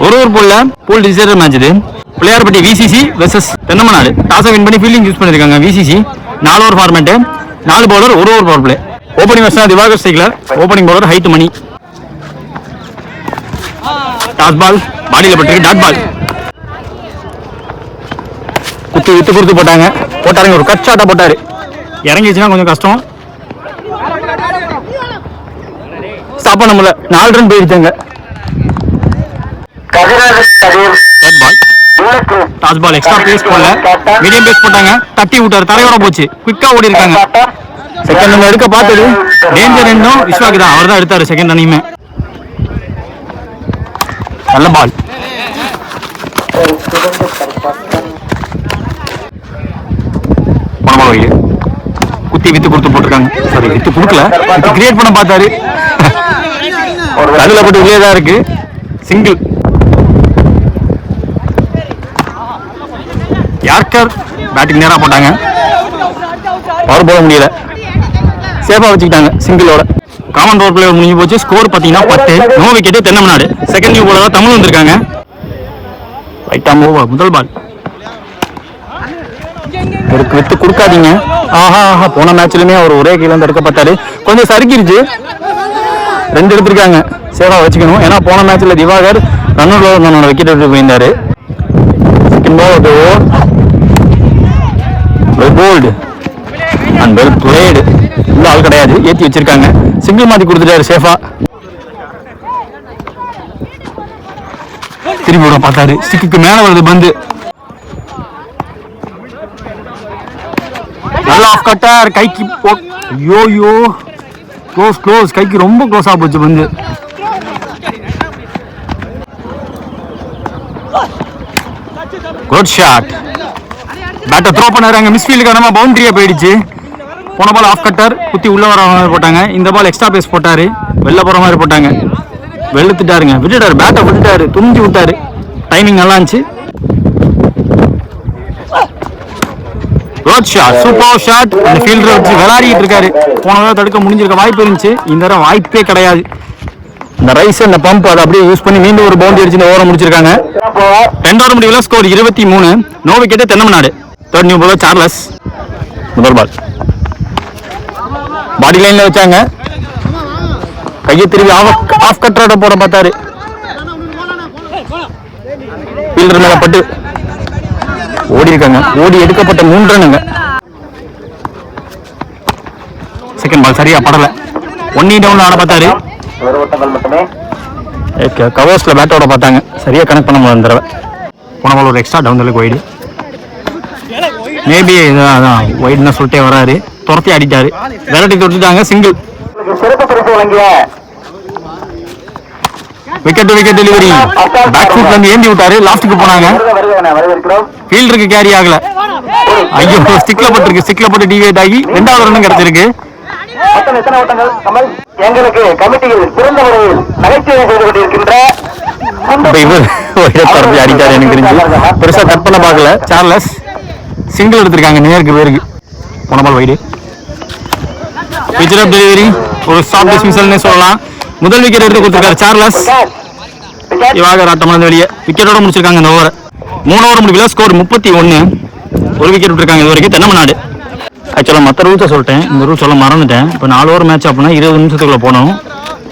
ஒரு போல்ல போல் decider match இது. Pillaiyarpatti VCC versus Thennamanadu. டாஸை வின் பண்ணி ஃபீல்டிங் யூஸ் பண்ணிருக்காங்க. VCC 4 over format, 4 bowler, 1 over power play. Opening version Diwakar ஸ்ட்ரைக்லர், ஓப்பனிங் பவுலர் ஹைட் மணி. டாஸ் பால் பாடியில் பட்டிருக்கு, டாட் பால். குத்தி வித்து கொடுத்து போட்டாருங்க. ஒரு கட் ஷாட்டா போட்டாரு. இறங்கிச்சுன்னா கொஞ்சம் கஷ்டம். ஸ்டாப் பண்ண முடியல. 4 ரன் போயிடுச்சாங்க. டாஸ் பால் எக்ஸ்ட்ரா பேஸ் போடல, மீடியம் பேஸ் போட்டாங்க. தட்டி விட்டாரு, தரையோட போச்சு. குவிக்கா ஓடி இருக்காங்க. செகண்ட் ரன் எடுக்க பார்த்தது டேஞ்சர் ரெண்டும் விஸ்வாக்கு தான். அவர் தான் எடுத்தாரு செகண்ட் ரன்னையுமே. நல்ல பால். குத்தி வித்து கொடுத்து போட்டிருக்காங்க. சாரி, வித்து கொடுக்கல, வித்து கிரியேட் பண்ண பார்த்தாரு. கல்லுல போட்டு உள்ளே தான் இருக்கு. சிங்கிள். யார்கர் பேட்டிங் நேரா போட்டாங்க. பவர் போட முடியல, சேஃபா வச்சுக்கிட்டாங்க சிங்கிளோட. காமன் பவர் பிளேயர் முடிஞ்சு போச்சு. ஸ்கோர் பார்த்தீங்கன்னா 10. No wicket Thennamanadu. Second new போலதான் தமிழ் வந்திருக்காங்க. ரைட்டா மூவ். முதல் பால் வித்து கொடுக்காதீங்க. ஆஹா, போன மேட்ச்லயுமே அவர் ஒரே கீழே எடுக்கப்பட்டாரு. கொஞ்சம் சறுக்கிருச்சு. 2 எடுத்திருக்காங்க. சேவா வச்சுக்கணும். ஏன்னா போன மேட்ச்ல திவாகர் ரன்னோட விக்கெட் எடுத்து போயிருந்தாரு. Second ball well bowled and well played. உள்ள ஆள் கிடையாது, ஏற்றி வச்சிருக்காங்க. சிங்கிள் மாத்தி கொடுத்துட்டாரு சேஃபா. திரும்பி விட பார்த்தாரு. ஸ்டிக்கு மேல வருது பந்து. நல்ல ஆஃப் கட்டார். கைக்கு ஐயோ க்ளோஸ். கைக்கு ரொம்ப க்ளோஸா போச்சு பந்து. Good shot. பேட்டை த்ரோ பண்ணாங்க. மிஸ்ஃபீல்டுக்கு நம்ம பவுண்டரியா போயிடுச்சு. போன பால் ஆஃப் கட்டர், குத்தி உள்ள வர மாதிரி போட்டாங்க. இந்த பால் எக்ஸ்ட்ரா பேஸ் போட்டாரு, வெளில போற மாதிரி போட்டாங்க. வெளுத்துட்டாருங்க. விட்டுட்டாரு, பேட்டை விட்டுட்டாரு, துணிஞ்சு விட்டாரு. டைமிங் நல்லா இருந்துச்சு. Good shot, super shot. இந்த ஃபீல்டரை வச்சு விளையாடிட்டு இருக்காரு. போன தடவை தடுக்க முடிஞ்சிருக்க வாய்ப்பு இருந்துச்சு. இந்த தடவை வாய்ப்பே கிடையாது. இந்த ரைஸ் இந்த பம்ப் அதை அப்படியே யூஸ் பண்ணி மீண்டும் ஒரு பவுண்டரி அடிச்சு ஓவரம் முடிச்சிருக்காங்க. 2 ஓவர் முடிவில் score 23. No wicket Thennamanadu. Third new bowler Charles. முதல் பால் பாடி லைன்ல வச்சாங்க. கையை திரும்பி ஆஃப் கட்டரோட போட பார்த்தாரு. ஃபீல்டர் மேல பட்டு ஓடி இருக்காங்க. ஓடி எடுக்கப்பட்ட 3 ரன்னுங்க. செகண்ட் பால் சரியா படல. 1 டவுன்ல ஆட பார்த்தாரு. கவர்ஸ்ல பேட்டோட பார்த்தாங்க. சரியா கனெக்ட் பண்ண முடியல. தடவை போன பால் ஒரு எக்ஸ்ட்ரா டவுன் ஒய்டு. மேபி அதான் ஒய்டுன்னு சொல்லிட்டே வராரு. துரத்தி அடிட்டாரு. விரட்டி தொட்டுட்டாங்க. சிங்கிள். Wicket delivery. பேக் ஃபுட்ல இருந்து ஏந்தி விட்டாரு. லாஸ்ட்டுக்கு போனாங்க. ஃபீல்டருக்கு கேரி ஆகல. ஐயோ, ஸ்டிக்ல போட்டு டிவேட் ஆகி 2வது ரன் கிடைச்சிருக்கு. எங்களுக்கு கமிட்டியில் சிறந்த முறையில் நகைச்சுவை செய்து கொண்டிருக்கின்ற அடிக்காரு. எனக்கு தெரிஞ்சு பெருசா கட் பண்ண பார்க்கல. சார்லஸ் சிங்கிள் எடுத்திருக்காங்க. நேருக்கு பேருக்கு. போன பால் வைடு. பிச்சர் ஆஃப் டெலிவரி. ஒரு சாஃப்ட் டிஸ்மிசல்னே சொல்லலாம். முதல் விக்கெட் எடுத்து கொடுத்திருக்காரு சார்லஸ். திவாகர் ஆட்டம் வெளியே விக்கெட்டோட முடிச்சிருக்காங்க இந்த ஓவர். 3 ஓவர் முடிவில் ஸ்கோர் 31. ஒரு விக்கெட் விட்டுருக்காங்க இது வரைக்கும் தென்னமநாடு. ஆக்சுவலாக மற்ற ரூல்ஸை சொல்லிட்டேன், இந்த ரூல் சொல்ல மறந்துட்டேன். இப்போ 4 ஓவர் மேட்ச் அப்படின்னா 20 நிமிஷத்துக்குள்ள போனோம்.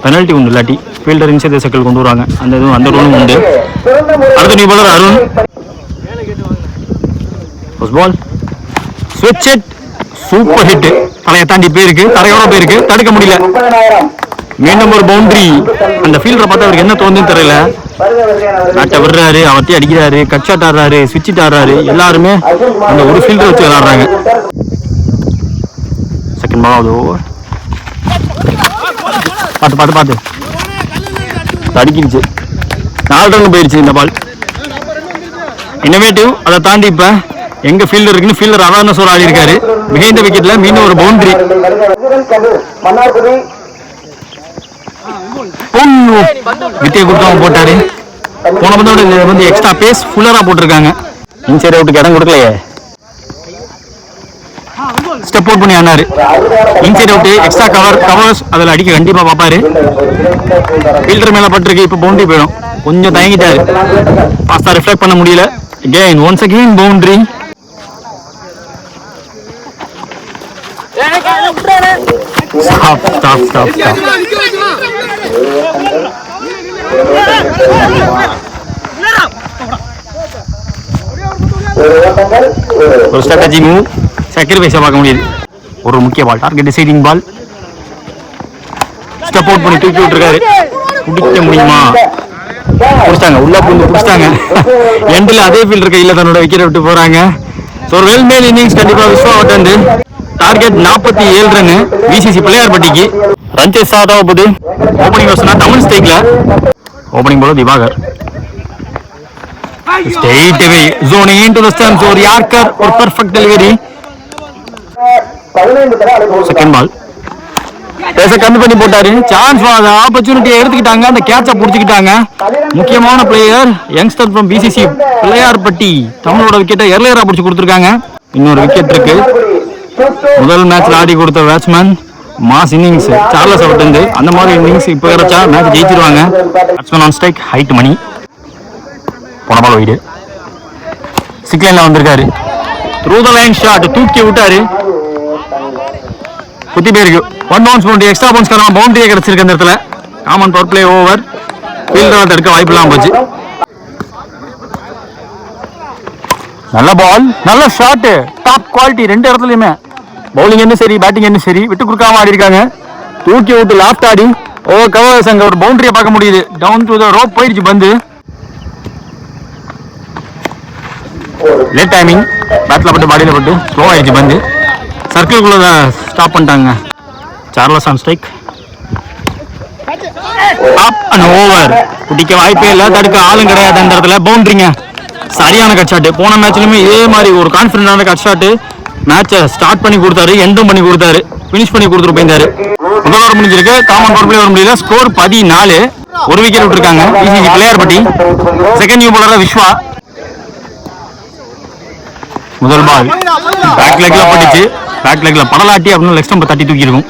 பெனல்ட்டி உண்டு. இல்லாட்டி ஃபீல்டர் இன்சைட் சர்க்கிள் கொண்டு வருவாங்க. அந்த ரூலும் உண்டு. அடுத்த நியூ பாலர் அருண். பால் ஸ்விட்ச் ஹிட். Super hit. தலையை தாண்டி போயிருக்கு, தரையோட போயிருக்கு, தடுக்க முடியல. மீண்டும் ஒரு பவுண்டரி. அந்த ஃபீல்டரை பார்த்தா அவருக்கு என்ன தோணுதுன்னு தெரியல. பேட்டை விடுறாரு, அவர்த்தி அடிக்கிறாரு, கட் ஷாட் ஆடுறாரு, ஸ்விட்ச் ஆடுறாரு. எல்லாருமே அந்த ஒரு ஃபீல்டரை வச்சு விளையாடுறாங்க. Second ball over. பார்த்து அடிக்கிடுச்சு. 4 ரன் போயிடுச்சு இந்த பால். இன்னோவேட்டிவ். அதை தாண்டி இப்ப எங்க ஃபீல்டர் இருக்குன்னு ஃபீல்டர் அவேர்னஸ் ஆடி இருக்காரு. பிஹைண்ட் விக்கெட்ல மீண்டும் ஒரு பவுண்டரி. வித்தியை கொடுத்தவங்க போட்டாரு. போன பந்தோட வந்து எக்ஸ்ட்ரா பேஸ் ஃபுல்லரா போட்டிருக்காங்க. இன்சைட் அவுட்டுக்கு இடம் கொடுக்கலையே. ஸ்டெப் அவுட் பண்ணி ஆனாரு. இன்சைட் அவுட், எக்ஸ்ட்ரா கவர்ஸ் அதில் அடிக்க கண்டிப்பா பார்ப்பாரு. ஃபீல்டர் மேல பட்டிருக்கு. இப்போ பவுண்டரி போயிடும். கொஞ்சம் தயங்கிட்டாரு. பாஸ்தா ரிஃப்ளெக்ட் பண்ண முடியல. Again once again boundary. Stop. ஒரு ஸ்ட்ராட்டஜி மூவ், சாக்ரிஃபைஸை பார்க்க முடியுது. ஒரு முக்கிய பால், டார்கெட் டிசைடிங் பால். ஸ்டெப் அவுட் பண்ணி தூக்கி விட்டுருக்காரு. பிடிக்க முடியுமா? பிடிச்சாங்க, உள்ள பூந்து பிடிச்சாங்க. எண்டில் அதே ஃபீல்டர் கையில் தன்னோட விக்கெட் விட்டு போறாங்க. ஸோ ஒரு வெல் மேல் இன்னிங்ஸ் கண்டிப்பாக விஸ்வா அவுட் வந்து டார்கெட் 47 ரன் விசிசி பிள்ளையார்பட்டிக்கு. ரன் சேஸ் ஸ்டார்ட் ஆக போகுது. ஓப்பனிங் வர்ஸ்னா தமிழ் ஸ்டேக்ல ஓப்பனிங் போல Diwakar. Straight away zoning into the stumps. ஒரு யார்க்கர், ஒரு பெர்ஃபெக்ட் டெலிவரி. செகண்ட் பால் பேச கம்மி பண்ணி போட்டாரு. சான்ஸ் ஆப்பர்ச்சுனிட்டியை எடுத்துக்கிட்டாங்க. அந்த கேட்சை பிடிச்சிக்கிட்டாங்க. முக்கியமான player youngster from PCC Pillaiyarpatti தமிழோட விக்கெட்டை எர்லியரா பிடிச்சி கொடுத்துருக்காங்க. இன்னொரு விக்கெட் இருக்கு. முதல் மேட்ச்ல ஆடி கொடுத்த batsman mass innings Charles out இருந்து. அந்த மாதிரி இன்னிங்ஸ் இப்போ கிடைச்சா மேட்ச் ஜெயிச்சிருவாங்க. பேட்ஸ்மேன் ஆன் ஸ்ட்ரைக், ஹைட் மணி. போன பால் வைடு. சிக்ஸ் லைன்ல வந்திருக்காரு. த்ரூ த லைன் ஷாட் தூக்கி விட்டாரு. குத்தி பேருக்கு 1 பவுன்ஸ் பவுண்டரி. எக்ஸ்ட்ரா பவுன்ஸ் காரணமா பவுண்டரியே கிடைச்சிருக்கு. அந்த இடத்துல common power play over. Fielder தடுக்க வாய்ப்பு இல்லாம போச்சு. நல்ல பால், நல்ல ஷாட், டாப் குவாலிட்டி ரெண்டு இடத்துலயுமே. பவுலிங் என்ன சரி, பேட்டிங் என்ன சரி, விட்டு கொடுக்காம ஆடி இருக்காங்க. தூக்கி விட்டு லாஃப்ட் ஆடி ஓவர் கவர்ஸ். அங்க ஒரு பவுண்டரியை பார்க்க முடியுது. டவுன் டு த ரோப் போயிடுச்சு பந்து. லேட் டைமிங், பேட்ல பட்டு பாடியில பட்டு ஸ்லோ ஆயிடுச்சு பந்து. சர்க்கிள்குள்ள ஸ்டாப் பண்ணிட்டாங்க. Charles on strike, up and over. குடிக்க வாய்ப்பே இல்லை, தடுக்க ஆளும் கிடையாது. அந்த இடத்துல பவுண்டரிங்க. சரியான கட் ஷாட். போன மேட்ச்லயுமே இதே மாதிரி ஒரு கான்பிடன்டான கட் ஷாட். மேட்சை ஸ்டார்ட் பண்ணி கொடுத்தாரு, எண்டும் பண்ணி கொடுத்தாரு, பினிஷ் பண்ணி கொடுத்துட்டு போயிருந்தாரு. முதல் ஓவர் முடிஞ்சிருக்கு. காமன் பவர் பிளே வர முடியல. ஸ்கோர் 14. ஒரு விக்கெட் விட்டுருக்காங்க PCC Pillaiyarpatti. Second new bowler Viswa. முதல் பால் பேக் லெக்ல பட்டுச்சு. பேக் லெக்ல படலாட்டி அப்படின்னு லெக் ஸ்டம்பை தட்டி தூக்கி இருக்கும்.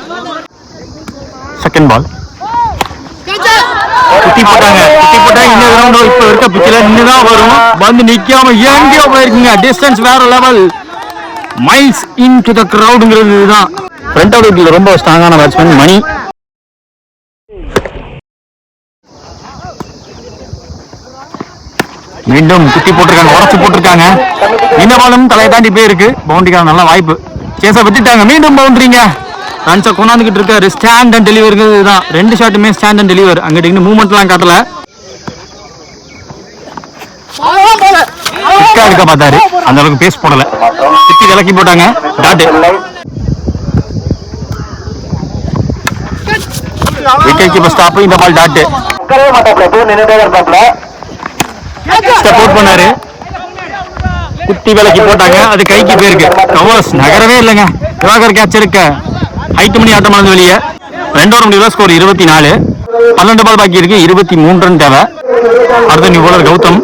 செகண்ட் பால் குத்தி போட்டாங்க. இந்த கிரவுண்ட் இப்ப இருக்க பிச்சில நின்னுதான் வரும். வந்து நிக்காம எங்கேயோ போயிருக்குங்க. டிஸ்டன்ஸ் வேற level. Miles in to the கிரவுடுங்கிறது இதுதான். ஃப்ரண்ட் ஆஃப் விக்கெட்ல ரொம்ப ஸ்ட்ராங்கான பேட்ஸ்மேன் மணி. மீண்டும் குத்தி போட்டிருக்காங்க, உடச்சு போட்டிருக்காங்க. இந்த பாலும் தலையை தாண்டி போயிருக்கு. பவுண்டரிக்கான நல்ல வாய்ப்பு. சேஸை விட்டுட்டாங்க. மீண்டும் பவுண்டரிங்க. ரன்ஸை கொண்டாந்துக்கிட்டு இருக்காரு. ஸ்டாண்ட் அண்ட் டெலிவரி தான். ரெண்டு ஷாட்டுமே ஸ்டாண்ட் அண்ட் டெலிவர். அங்கிட்டு இங்கே மூவ்மெண்ட்லாம் காட்டல. கிக்கா இருக்க பார்த்தாரு. அந்த அளவுக்கு பேஸ் போடல. சுத்தி விலக்கி போட்டாங்க. Dot wicket keeper stop. இந்த பால் டாட். ஸ்டெப் அவுட் பண்ணாரு. குத்தி விலக்கி போட்டாங்க. அது கைக்கு போயிருக்கு. கவர்ஸ் நகரவே இல்லைங்க. திவாகர் கேட்ச் இருக்க ஹைட் மணி ஆட்டமானது வெளியே. 2 ஓவர் முடியல. ஸ்கோர் 24. 12 பால் பாக்கி இருக்கு. 23 ரன் தேவை. அடுத்த new bowler Gautham.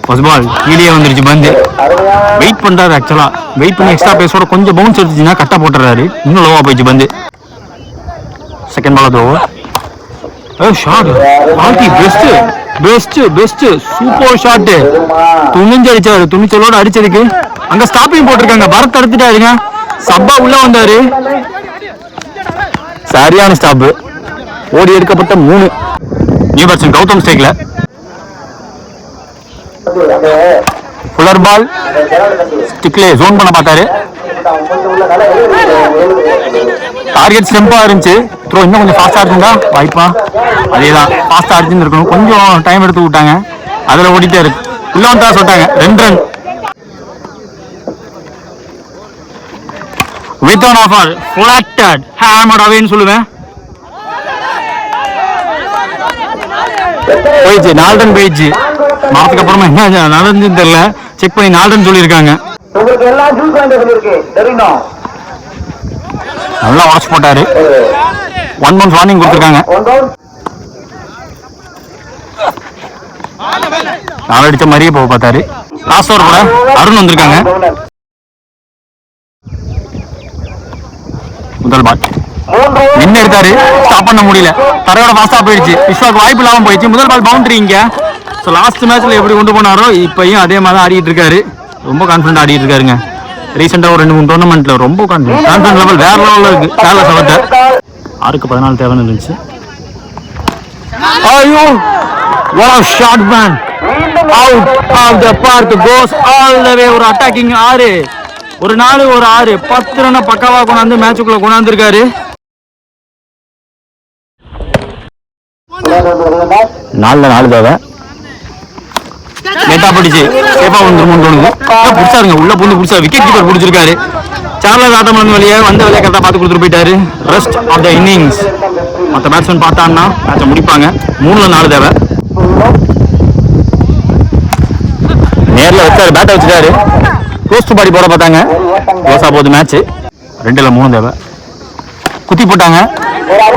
First ball கீழே வந்துருச்சு பந்து. வெயிட் பண்றாரு. ஆக்சுவலா வெயிட் பண்ணி எக்ஸ்ட்ரா பேஸோட கொஞ்சம் பவுன்ஸ் எடுத்துச்சுன்னா கட்டா போட்டுறாரு. இன்னும் லோவா போயிடுச்சு பந்து. செகண்ட் பால் அது ஓவர். ஷாட் ஆல்டி பெஸ்ட் சூப்பர் ஷாட். துணிஞ்சு அடிச்சாரு. துணிச்சலோட அடிச்சதுக்கு அங்க ஸ்டாப்பிங் போட்டிருக்காங்க. பரத் தடுத்துட்டாருங்க. சப்பா உள்ள வந்தாரு. சரியான ஸ்டாப். ஓடி எடுக்கப்பட்ட 3. நியூ பேட்ஸ்மேன் கௌதம் ஸ்டேக்ல. ஃபுல்லர் பால் ஸ்டிக்லே ஜோன் பண்ண பார்த்தாரு. டார்கெட் ஸ்டெம்பா இருந்துச்சு. த்ரோ இன்னும் கொஞ்சம் ஃபாஸ்டா இருக்குங்க வாய்ப்பா. அதேதான் ஃபாஸ்டா அடிச்சுன்னு இருக்கணும். கொஞ்சம் டைம் எடுத்து விட்டாங்க. அதுல ஓடிட்டே இருக்கு. உள்ள வந்தா சொல்லிட்டாங்க. 2 run. With on offer flatted hammered அவேன்னு சொல்லுவேன். போயிடுச்சு. 4 ரன் போயிடுச்சு. மாறதுக்கு அப்புறமா என்ன நடந்துன்னு தெரியல. செக் பண்ணி 4 ரன் சொல்லியிருக்காங்க. நல்லா வாட்ச் போட்டாரு. 1 பவுன்ஸ் வார்னிங் கொடுத்துருக்காங்க. 4 அடிச்ச மாதிரியே போக பார்த்தாரு. லாஸ்ட் ஓவர் கூட அருண் வந்திருக்காங்க. முதல் பால் நின்று எடுத்தாரு, ஸ்டாப் பண்ண முடியல, தரையோட ஃபாஸ்டா போயிடுச்சு. விஸ்வாக்கு வாய்ப்பு இல்லாம போயிடுச்சு. முதல் பால் பவுண்டரி இங்க. ஸோ லாஸ்ட் மேட்ச்ல எப்படி கொண்டு போனாரோ இப்பயும் அதே மாதிரி தான் ஆடிட்டு இருக்காரு. ரொம்ப கான்ஃபிடன்ட் ஆடிட்டு இருக்காருங்க. ரீசெண்டா ஒரு 2-3 டோர்னமெண்ட்ல ரொம்ப கான்ஃபிடன்ட் லெவல் வேற லெவல்ல இருக்கு. சார்லஸ் அவர்ட்ட 6-14 தேவைன்னு இருந்துச்சு. ஐயோ, what a shot man, out of the park, goes all the way. ஒரு அட்டாக்கிங் 6, ஒரு 4 ஒரு 6 10 ரன் பக்காவா கொண்டாந்து மேட்சுக்குள்ள கொண்டாந்துருக்காரு. 4 தேவை நெட்டா பிடிச்சு சேஃபா வந்துருமோன்னு தோணுது. பிடிச்சாருங்க, உள்ள பூந்து பிடிச்சா விக்கெட் கீப்பர் பிடிச்சிருக்காரு. சார்லஸ் ஆட்டம் வந்து வெளியே வந்த வேலையை கரெக்டாக பார்த்து கொடுத்துட்டு போயிட்டாரு. ரெஸ்ட் ஆஃப் த இன்னிங்ஸ் மற்ற பேட்ஸ்மேன் பார்த்தான்னா மேட்சை முடிப்பாங்க. 3-4 தேவை. நேரில் வச்சாரு, பேட்டை வச்சுட்டாரு, க்ளோஸ் பாடி போட பார்த்தாங்க. க்ளோஸாக போகுது மேட்ச். 2-3 தேவை. குத்தி போட்டாங்க.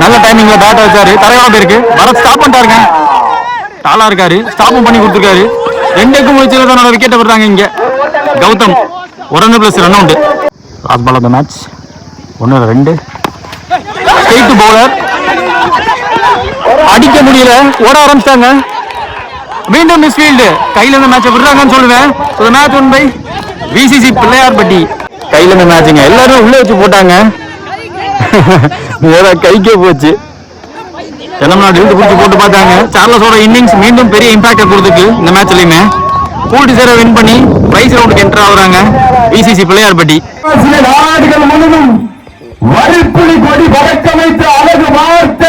நல்ல டைமிங்ல பேட்டை வச்சாரு, தரையோட போயிருக்கு. பரத் ஸ்டாப் பண்ணிட்டாருங்க, டாலா இருக்காரு, ஸ்டாப்பும் பண்ணி கொடுத்துருக்காரு. 2க்கு முடிச்சல தன்னோட விக்கெட்டை விடுறாங்க இங்க. Gautham 1 run + run out. Last ball of the match. 1-2. Straight bowler அடிக்க முடியல, ஓட ஆரம்பிச்சிட்டாங்க. மீண்டும் மிஸ்ஃபீல்டு. கையில இருந்து மேட்சை விடுறாங்கன்னு சொல்லுவேன். Match won by VCC Pillaiyarpatti. கையில இருந்து மேட்சுங்க, எல்லாரும் உள்ள வச்சு போட்டாங்க. கைக்கே போச்சு. தெலங்கானா இழுத்து பிடிச்சி போட்டு பார்த்தாங்க. சார்லஸோட இன்னிங்ஸ் மீண்டும் பெரிய இம்பாக்டை கொடுத்துருக்கு இந்த மேட்ச்லயுமே. கூட்டு சேர வின் பண்ணி பிரைஸ் ரவுண்டுக்கு என்டர் ஆகுறாங்க விசிசி பிள்ளையார்பட்டி. நாடுகள் முழுவதும் வரிப்புலி கொடி பறக்கமைத்து அழகு பார்த்த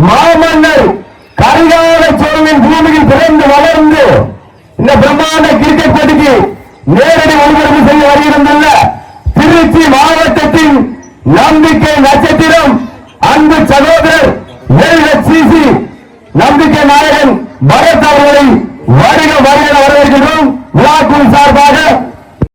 மாமன்னர் கரிகால சோழனின் பூமியில் பிறந்து வளர்ந்து இந்த பிரம்மாண்ட கிரிக்கெட் போட்டிக்கு நேரடி ஒளிபரப்பு செய்ய வருகிறதுள்ள திருச்சி மாவட்டத்தின் நம்பிக்கை நட்சத்திரம் அன்பு சகோதரர் LHCC நம்பிக்கை நாயகன் பரத் அவர்களை வருக வருக வரவேற்கிறோம். விழாக்குழு சார்பாக